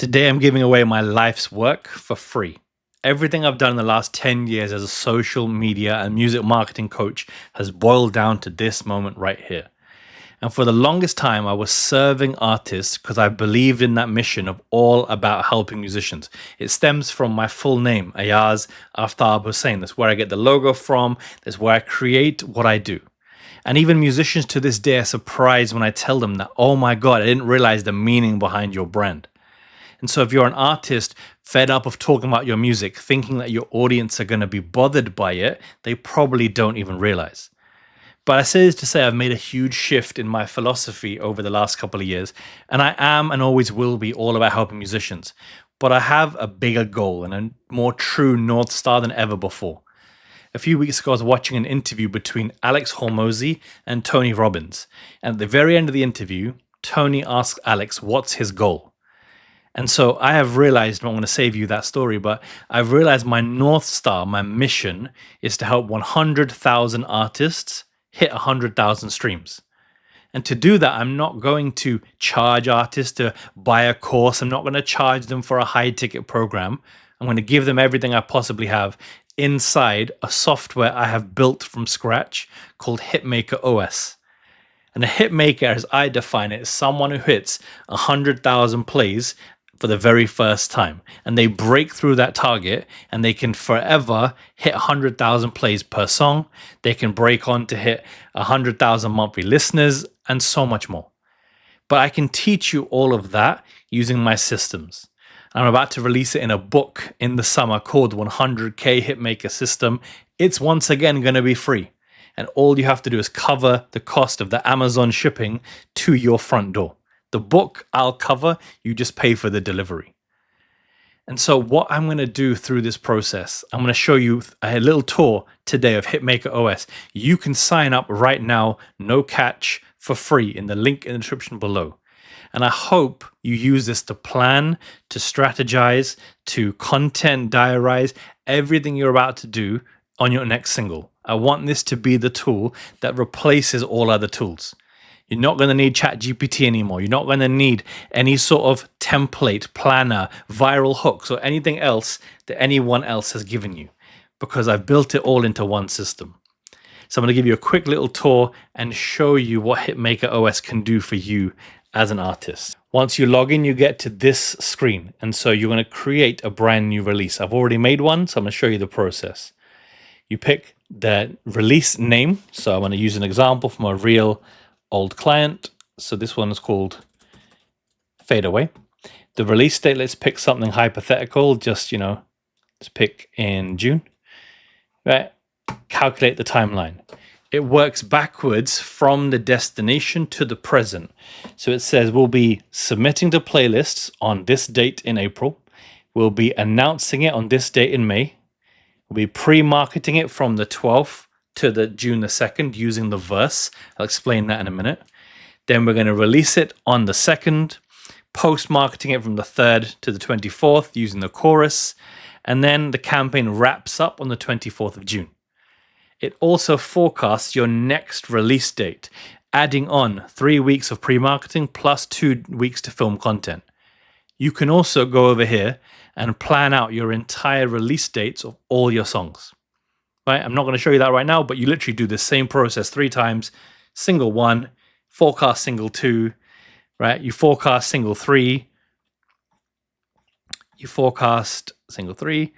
Today I'm giving away my life's work for free. Everything I've done in the last 10 years as a social media and music marketing coach has boiled down to this moment right here. And for the longest time, I was serving artists because I believed in that mission of all about helping musicians. It stems from my full name, Ayaz Aftab Hussain. That's where I get the logo from. That's where I create what I do. And even musicians to this day are surprised when I tell them that, oh my God, I didn't realize the meaning behind your brand. And so if you're an artist fed up of talking about your music, thinking that your audience are going to be bothered by it, they probably don't even realize. But I say this to say I've made a huge shift in my philosophy over the last couple of years, and I am and always will be all about helping musicians. But I have a bigger goal and a more true North Star than ever before. A few weeks ago, I was watching an interview between Alex Hormozi and Tony Robbins. And at the very end of the interview, Tony asked Alex, what's his goal? And so I have realized, I'm going to save you that story, but I've realized my North Star, my mission is to help 100,000 artists hit 100,000 streams. And to do that, I'm not going to charge artists to buy a course. I'm not going to charge them for a high ticket program. I'm going to give them everything I possibly have inside a software I have built from scratch called HitmakerOS. And a hitmaker, as I define it, is someone who hits 100,000 plays for the very first time, and they break through that target and they can forever hit 100,000 plays per song. They can break on to hit 100,000 monthly listeners and so much more. But I can teach you all of that using my systems. I'm about to release it in a book in the summer called 100K Hitmaker System. It's once again going to be free. And all you have to do is cover the cost of the Amazon shipping to your front door. The book I'll cover, you just pay for the delivery. And so what I'm going to do through this process, I'm going to show you a little tour today of HitmakerOS. You can sign up right now, no catch, for free in the link in the description below. And I hope you use this to plan, to strategize, to content diarize everything you're about to do on your next single. I want this to be the tool that replaces all other tools. You're not going to need ChatGPT anymore. You're not going to need any sort of template, planner, viral hooks, or anything else that anyone else has given you, because I've built it all into one system. So I'm going to give you a quick little tour and show you what HitmakerOS can do for you as an artist. Once you log in, you get to this screen. And so you're going to create a brand new release. I've already made one, so I'm going to show you the process. You pick the release name. So I'm going to use an example from a real old client. So this one is called Fade Away. The release date, let's pick something hypothetical. Just, let's pick in June. Right? Calculate the timeline. It works backwards from the destination to the present. So it says we'll be submitting to playlists on this date in April. We'll be announcing it on this date in May. We'll be pre-marketing it from the 12th to the June the 2nd using the verse. I'll explain that in a minute. Then we're going to release it on the 2nd, post-marketing it from the 3rd to the 24th using the chorus. And then the campaign wraps up on the 24th of June. It also forecasts your next release date, adding on 3 weeks of pre-marketing plus 2 weeks to film content. You can also go over here and plan out your entire release dates of all your songs. Right? I'm not going to show you that right now, but you literally do the same process 3 times. Single 1, forecast single 2, right? You forecast single 3, you forecast single 3,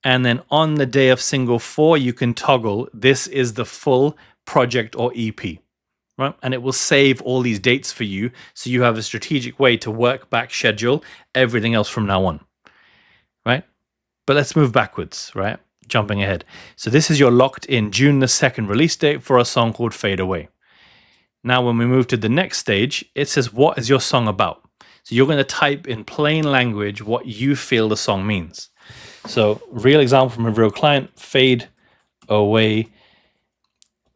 and then on the day of single 4, you can toggle, this is the full project or EP, right? And it will save all these dates for you, so you have a strategic way to work back, schedule everything else from now on, right? But let's move backwards, right? Jumping ahead. So this is your locked in June the 2nd release date for a song called Fade Away. Now, when we move to the next stage, it says, what is your song about? So you're going to type in plain language what you feel the song means. So real example from a real client, Fade Away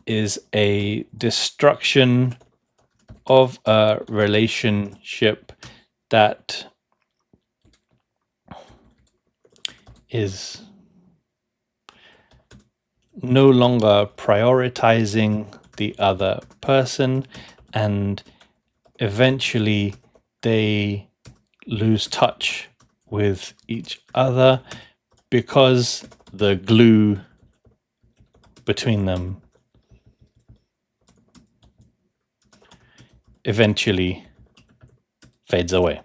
is a destruction of a relationship that is no longer prioritizing the other person, and eventually they lose touch with each other because the glue between them eventually fades away.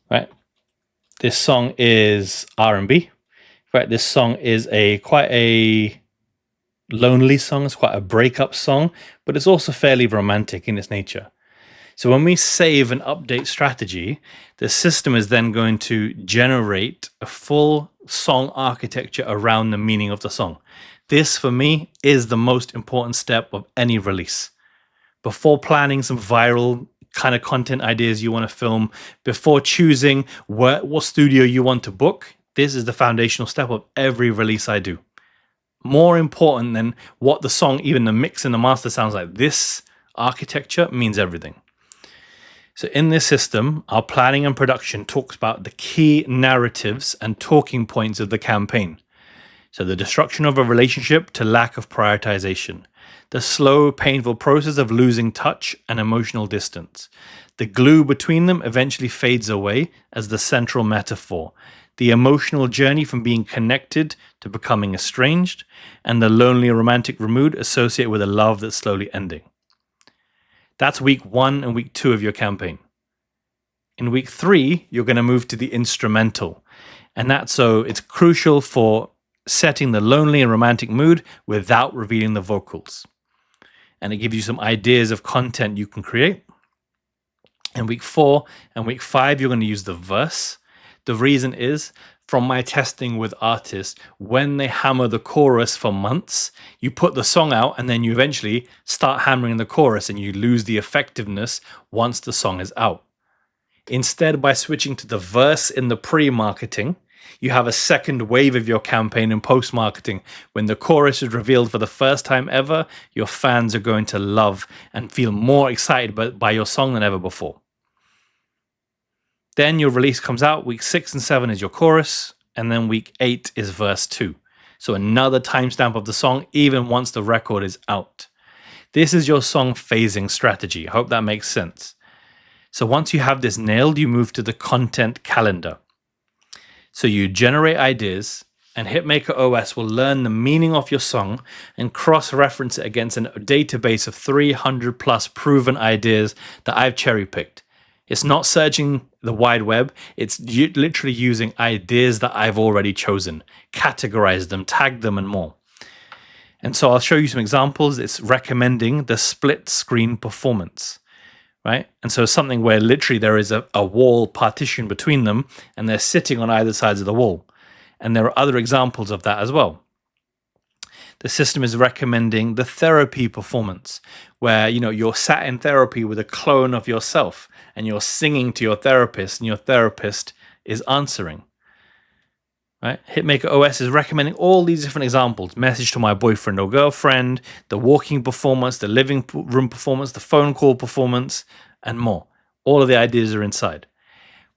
Right? This song is R&B. Right? This song is quite a lonely song. It's quite a breakup song, but it's also fairly romantic in its nature. So when we save and update strategy, the system is then going to generate a full song architecture around the meaning of the song. This, for me, is the most important step of any release. Before planning some viral kind of content ideas you want to film, before choosing what studio you want to book, this is the foundational step of every release I do. More important than what the song, even the mix and the master sounds like, this architecture means everything. So in this system, our planning and production talks about the key narratives and talking points of the campaign. So the destruction of a relationship to lack of prioritization, the slow, painful process of losing touch and emotional distance. The glue between them eventually fades away as the central metaphor, the emotional journey from being connected to becoming estranged, and the lonely romantic mood associated with a love that's slowly ending. That's week 1 and week 2 of your campaign. In week 3, you're going to move to the instrumental. And it's crucial for setting the lonely and romantic mood without revealing the vocals. And it gives you some ideas of content you can create. In week 4 and week 5, you're going to use the verse. The reason is, from my testing with artists, when they hammer the chorus for months, you put the song out and then you eventually start hammering the chorus and you lose the effectiveness once the song is out. Instead, by switching to the verse in the pre-marketing, you have a second wave of your campaign in post-marketing. When the chorus is revealed for the first time ever, your fans are going to love and feel more excited by your song than ever before. Then your release comes out. Week 6 and 7 is your chorus. And then week 8 is verse 2. So another timestamp of the song, even once the record is out. This is your song phasing strategy. I hope that makes sense. So once you have this nailed, you move to the content calendar. So you generate ideas, and HitmakerOS will learn the meaning of your song and cross-reference it against a database of 300 plus proven ideas that I've cherry-picked. It's not searching the wide web. It's literally using ideas that I've already chosen, categorized them, tagged them, and more. And so I'll show you some examples. It's recommending the split screen performance, right? And so something where literally there is a wall partition between them and they're sitting on either sides of the wall. And there are other examples of that as well. The system is recommending the therapy performance, where you're sat in therapy with a clone of yourself and you're singing to your therapist and your therapist is answering. Right? HitmakerOS is recommending all these different examples: message to my boyfriend or girlfriend, the walking performance, the living room performance, the phone call performance, and more. All of the ideas are inside.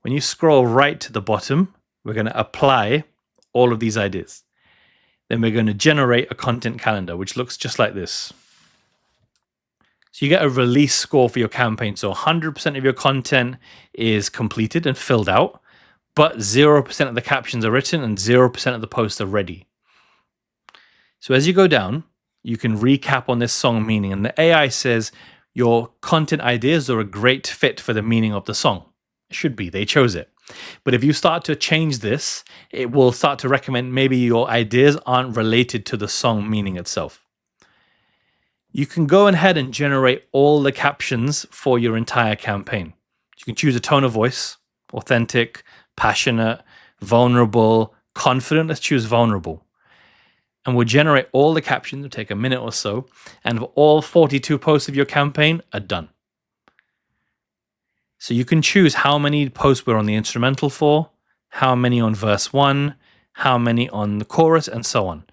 When you scroll right to the bottom, we're going to apply all of these ideas. Then we're going to generate a content calendar, which looks just like this. So you get a release score for your campaign. So 100% of your content is completed and filled out, but 0% of the captions are written and 0% of the posts are ready. So as you go down, you can recap on this song meaning. And the AI says your content ideas are a great fit for the meaning of the song. It should be. They chose it. But if you start to change this, it will start to recommend maybe your ideas aren't related to the song meaning itself. You can go ahead and generate all the captions for your entire campaign. You can choose a tone of voice: authentic, passionate, vulnerable, confident. Let's choose vulnerable. And we'll generate all the captions. It'll take a minute or so. And all 42 posts of your campaign are done. So you can choose how many posts we're on the instrumental for, how many on verse 1, how many on the chorus, and so on.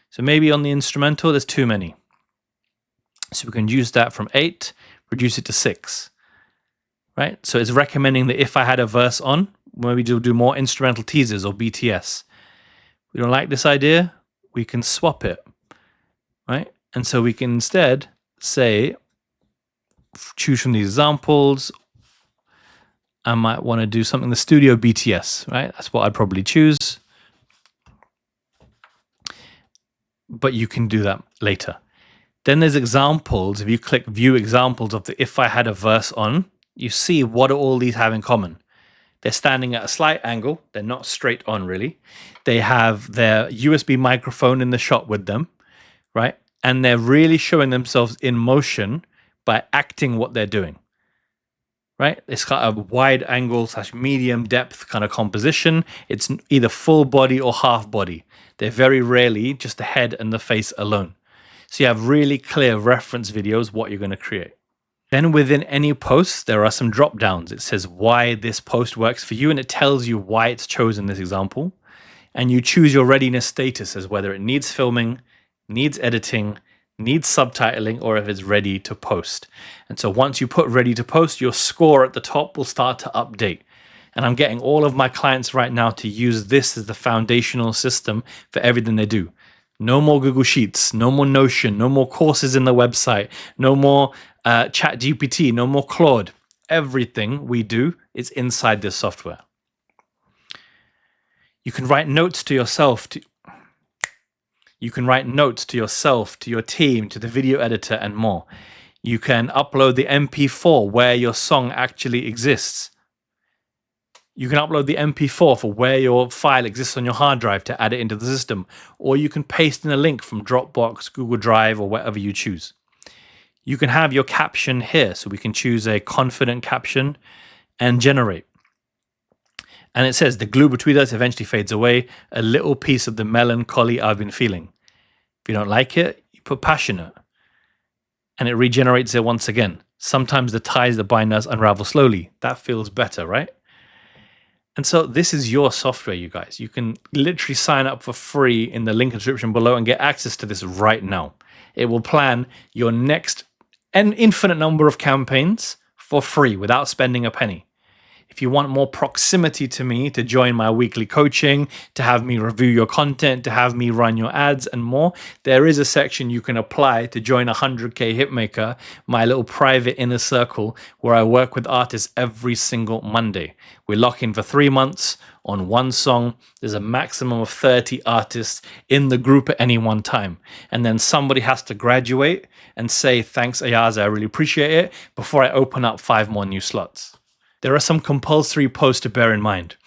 So maybe on the instrumental, there's too many. So we can use that from 8, reduce it to 6. Right? So it's recommending that if I had a verse on, maybe do more instrumental teasers or BTS. We don't like this idea, we can swap it. Right? And so we can instead say, choose from these examples. I might want to do something, the Studio BTS, right? That's what I'd probably choose. But you can do that later. Then there's examples. If you click view examples of the if I had a verse on, you see what do all these have in common. They're standing at a slight angle. They're not straight on, really. They have their USB microphone in the shot with them, right? And they're really showing themselves in motion by acting what they're doing, right? It's got a wide angle / medium depth kind of composition. It's either full body or half body. They're very rarely just the head and the face alone. So you have really clear reference videos, what you're going to create. Then within any post, there are some drop downs. It says why this post works for you, and it tells you why it's chosen this example. And you choose your readiness status as whether it needs filming, needs editing, needs subtitling, or if it's ready to post. And so once you put ready to post, your score at the top will start to update. And I'm getting all of my clients right now to use this as the foundational system for everything they do. No more Google Sheets, no more Notion, no more courses in the website, no more ChatGPT, no more Claude. Everything we do is inside this software. You can write notes to yourself. You can write notes to yourself, to your team, to the video editor, and more. You can upload the MP4 where your song actually exists. You can upload the MP4 for where your file exists on your hard drive to add it into the system, or you can paste in a link from Dropbox, Google Drive, or whatever you choose. You can have your caption here, so we can choose a confident caption and generate. And it says, the glue between us eventually fades away, a little piece of the melancholy I've been feeling. If you don't like it, you put passionate. And it regenerates it once again. Sometimes the ties that bind us unravel slowly. That feels better, right? And so this is your software, you guys. You can literally sign up for free in the link in the description below and get access to this right now. It will plan your next an infinite number of campaigns for free without spending a penny. If you want more proximity to me, to join my weekly coaching, to have me review your content, to have me run your ads and more, there is a section you can apply to join 100K Hitmaker, my little private inner circle where I work with artists every single Monday. We lock in for 3 months on one song. There's a maximum of 30 artists in the group at any one time. And then somebody has to graduate and say, thanks, Ayaz, I really appreciate it, before I open up 5 more new slots. There are some compulsory posts to bear in mind.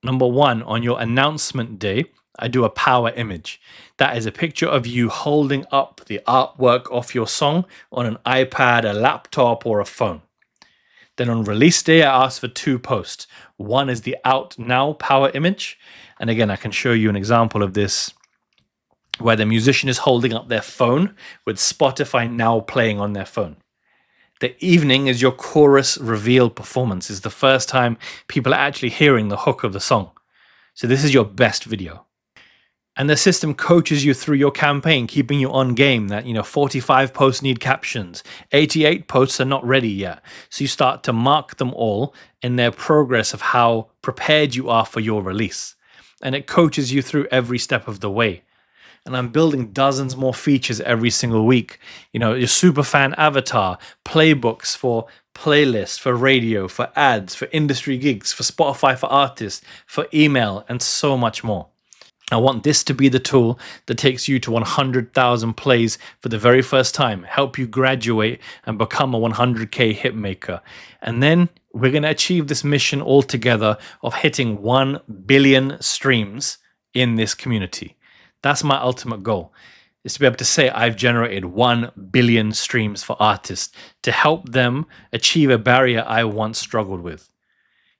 Number 1, on your announcement day, I do a power image. That is a picture of you holding up the artwork of your song on an iPad, a laptop, or a phone. Then on release day, I ask for 2 posts. One is the out now power image. And again, I can show you an example of this where the musician is holding up their phone with Spotify now playing on their phone. The evening is your chorus reveal performance. It's the first time people are actually hearing the hook of the song. So this is your best video. And the system coaches you through your campaign, keeping you on game that, 45 posts need captions, 88 posts are not ready yet. So you start to mark them all in their progress of how prepared you are for your release. And it coaches you through every step of the way. And I'm building dozens more features every single week. Your superfan avatar, playbooks for playlists, for radio, for ads, for industry gigs, for Spotify for artists, for email, and so much more. I want this to be the tool that takes you to 100,000 plays for the very first time, help you graduate and become a 100K hitmaker. And then we're going to achieve this mission all together of hitting 1 billion streams in this community. That's my ultimate goal, is to be able to say I've generated 1 billion streams for artists to help them achieve a barrier I once struggled with.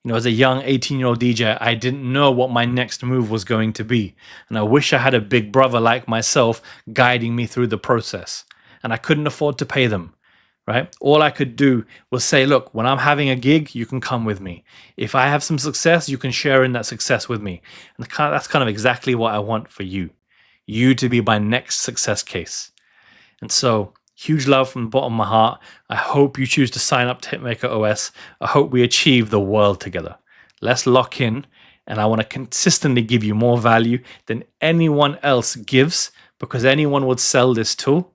As a young 18-year-old DJ, I didn't know what my next move was going to be. And I wish I had a big brother like myself guiding me through the process. And I couldn't afford to pay them, right? All I could do was say, look, when I'm having a gig, you can come with me. If I have some success, you can share in that success with me. And that's kind of exactly what I want for you. You to be my next success case. And so, huge love from the bottom of my heart. I hope you choose to sign up to HitmakerOS. I hope we achieve the world together. Let's lock in, and I want to consistently give you more value than anyone else gives, because anyone would sell this tool.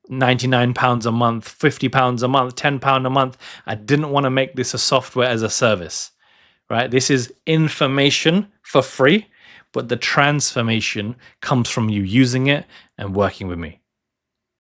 £99 a month, £50 a month, £10 a month. I didn't want to make this a software as a service. right? This is information for free, but the transformation comes from you using it and working with me.